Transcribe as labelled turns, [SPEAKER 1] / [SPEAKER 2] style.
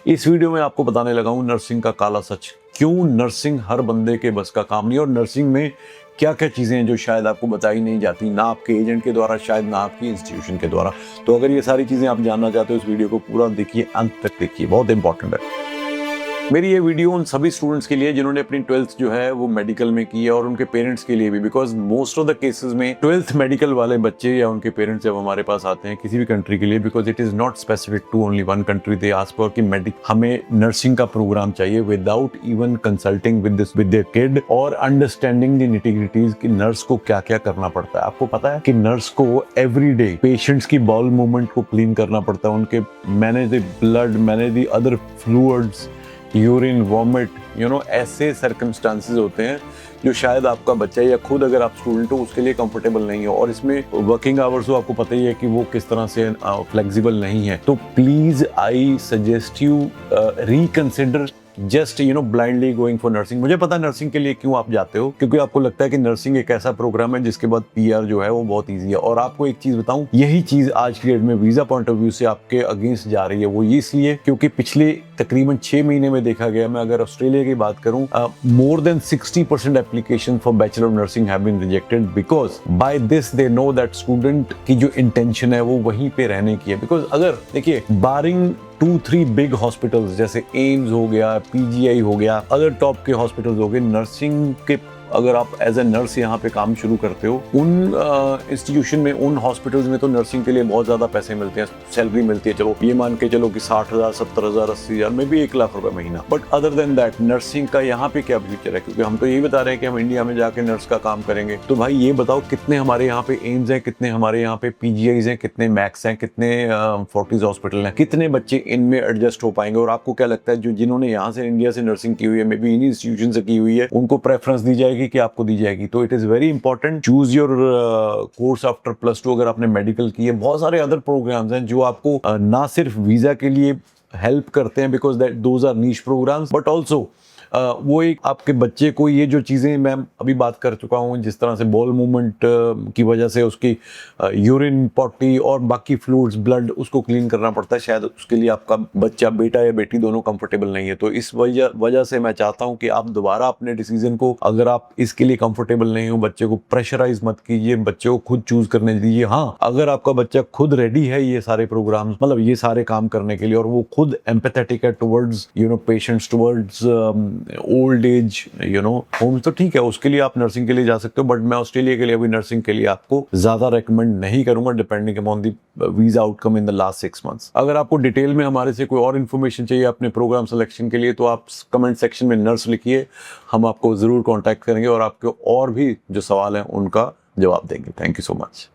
[SPEAKER 1] इस वीडियो में आपको बताने लगा हूँ नर्सिंग का काला सच, क्यों नर्सिंग हर बंदे के बस का काम नहीं, और नर्सिंग में क्या क्या चीज़ें हैं जो शायद आपको बताई नहीं जाती, ना आपके एजेंट के द्वारा, शायद ना आपकी इंस्टीट्यूशन के द्वारा। तो अगर ये सारी चीज़ें आप जानना चाहते हो, इस वीडियो को पूरा देखिए, अंत तक देखिए, बहुत इंपॉर्टेंट है। मेरी ये वीडियो उन सभी स्टूडेंट्स के लिए जिन्होंने अपनी 12th जो है वो मेडिकल में की है, और उनके पेरेंट्स के लिए भी, because most of the cases में 12th मेडिकल वाले बच्चे या उनके पेरेंट्स जब हमारे पास आते हैं किसी भी कंट्री के लिए, because it is not specific to only one country, they ask for कि हमें नर्सिंग का प्रोग्राम चाहिए without even consulting with their kid और अंडरस्टैंडिंग द निटी-ग्रिटीज कि नर्स को क्या क्या करना पड़ता है। आपको पता है कि नर्स को एवरी डे पेशेंट्स की बाउल मूवमेंट को क्लीन करना पड़ता है, उनके manage the blood, manage the other fluids, urine, vomit, ऐसे सर्कमस्टांसेस होते हैं जो शायद आपका बच्चा या खुद अगर आप स्टूडेंट हो उसके लिए कंफर्टेबल नहीं हो, और इसमें वर्किंग आवर्स हो, आपको पता ही है कि वो किस तरह से फ्लेक्सिबल नहीं है। तो please I suggest you reconsider just blindly going for nursing. मुझे पता है नर्सिंग के लिए क्यों आप जाते हो, क्योंकि आपको लगता है कि नर्सिंग एक ऐसा प्रोग्राम है जिसके बाद पीआर जो है वो बहुत इजी है। और आपको एक चीज बताऊं, यही चीज आज की डेट में वीजा पॉइंट ऑफ व्यू से आपके अगेंस्ट जा रही है। वो ये इसलिए क्योंकि पिछले तकरीबन 6 महीने में देखा गया, मैं अगर ऑस्ट्रेलिया की बात करूं, more than 60% application for bachelor of nursing have been rejected, because by this they know that student की जो इंटेंशन है वो वहीं पे रहने की है। बिकॉज अगर देखिए, बारिंग 2-3 बिग हॉस्पिटल्स जैसे एम्स हो गया, पीजीआई हो गया, अदर टॉप के हॉस्पिटल्स हो गए, नर्सिंग के अगर आप एज ए नर्स यहाँ पे काम शुरू करते हो, उन इंस्टीट्यूशन में, उन हॉस्पिटल्स में तो नर्सिंग के लिए बहुत ज्यादा पैसे मिलते हैं, सैलरी मिलती है। चलो ये मान के चलो कि 60,000, 70,000, 80,000 में भी 1 लाख रुपए महीना। But other than that nursing का यहाँ पे क्या फ्यूचर है? क्योंकि हम तो यही बता रहे हैं कि हम इंडिया में जाके नर्स का काम करेंगे। तो भाई ये बताओ, कितने हमारे यहाँ पे एम्स हैं, कितने हमारे यहाँ पे पीजीआईज हैं, कितने मैक्स हैं, कितने फोर्टिस हॉस्पिटल हैं, कितने बच्चे इनमें एडजस्ट हो पाएंगे? और आपको क्या लगता है जो जिन्होंने यहाँ से इंडिया से नर्सिंग की हुई है, मे बी इन इंस्टीट्यूशन से की हुई है, उनको प्रेफरेंस दी जाएगी कि आपको दी जाएगी? तो it is very important, choose your course after +2। अगर आपने मेडिकल की है, बहुत सारे अदर प्रोग्राम्स हैं जो आपको ना सिर्फ वीजा के लिए हेल्प करते हैं, because that those are niche programs, but also वो एक आपके बच्चे को ये जो चीज़ें मैं अभी बात कर चुका हूँ, जिस तरह से बॉल मूवमेंट की वजह से उसकी यूरिन, पॉटी और बाकी फ्लूइड्स, ब्लड, उसको क्लीन करना पड़ता है, शायद उसके लिए आपका बच्चा, बेटा या बेटी दोनों कंफर्टेबल नहीं है। तो इस वजह से मैं चाहता हूँ कि आप दोबारा अपने डिसीजन को, अगर आप इसके लिए कंफर्टेबल नहीं हो, बच्चे को प्रेशराइज मत कीजिए, बच्चे को खुद चूज करने दीजिए। हाँ, अगर आपका बच्चा खुद रेडी है ये सारे प्रोग्राम, मतलब ये सारे काम करने के लिए, और वो खुद एम्पैथेटिक है towards patients, towards old age homes, तो ठीक है, उसके लिए आप नर्सिंग के लिए जा सकते हो। बट मैं ऑस्ट्रेलिया के लिए अभी नर्सिंग के लिए आपको ज्यादा रेकमेंड नहीं करूंगा, depending upon the visa outcome in the last 6 months. अगर आपको डिटेल में हमारे से कोई और इन्फॉर्मेशन चाहिए अपने प्रोग्राम सिलेक्शन के लिए, तो आप कमेंट सेक्शन में नर्स लिखिए, हम आपको जरूर कॉन्टैक्ट करेंगे और आपके और भी जो सवाल हैं उनका जवाब देंगे। Thank you so much.